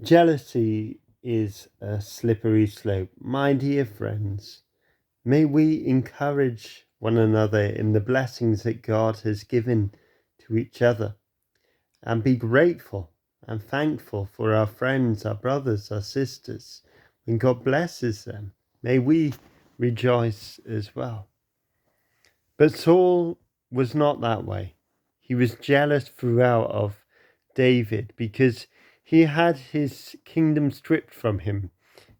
Jealousy is a slippery slope. My dear friends, may we encourage one another in the blessings that God has given to each other and be grateful and thankful for our friends, our brothers, our sisters. When God blesses them, may we rejoice as well. But Saul was not that way. He was jealous throughout of David because he had his kingdom stripped from him.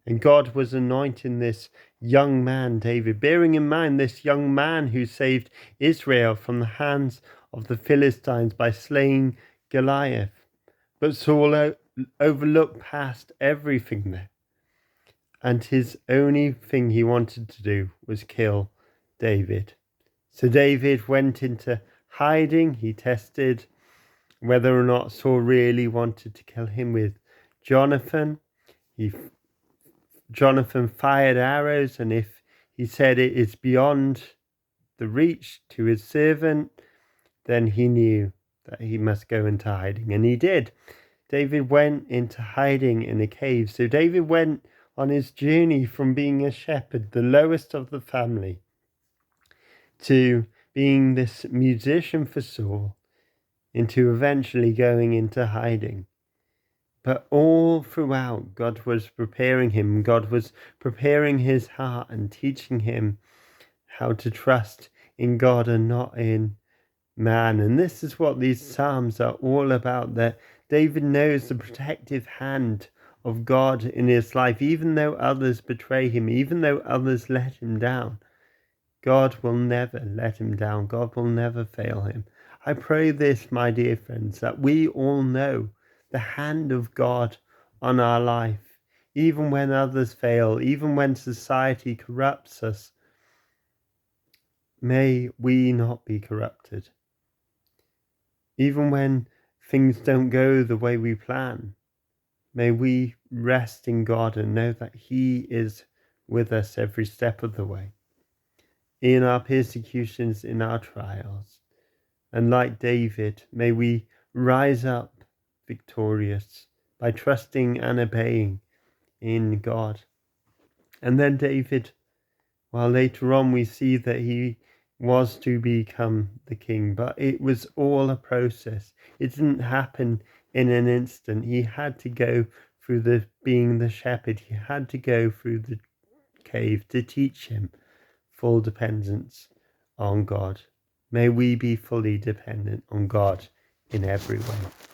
And God was anointing this young man, David, bearing in mind this young man who saved Israel from the hands of the Philistines by slaying Goliath. But Saul overlooked past everything there. And his only thing he wanted to do was kill David. So David went into hiding. He tested whether or not Saul really wanted to kill him with Jonathan. Jonathan fired arrows, and if he said it is beyond the reach to his servant, then he knew that he must go into hiding, and he did. David went into hiding in a cave. So David went on his journey from being a shepherd, the lowest of the family, to being this musician for Saul, into eventually going into hiding. But all throughout, God was preparing him. God was preparing his heart and teaching him how to trust in God and not in man. And this is what these Psalms are all about, that David knows the protective hand of God in his life, even though others betray him, even though others let him down. God will never let him down. God will never fail him. I pray this, my dear friends, that we all know the hand of God on our life, even when others fail, even when society corrupts us. May we not be corrupted. Even when things don't go the way we plan, may we rest in God and know that He is with us every step of the way, in our persecutions, in our trials. And like David, may we rise up victorious by trusting and obeying in God. And then David, well, later on we see that he was to become the king, but it was all a process. It didn't happen in an instant. He had to go through being the shepherd. He had to go through the cave to teach him full dependence on God. May we be fully dependent on God in every way.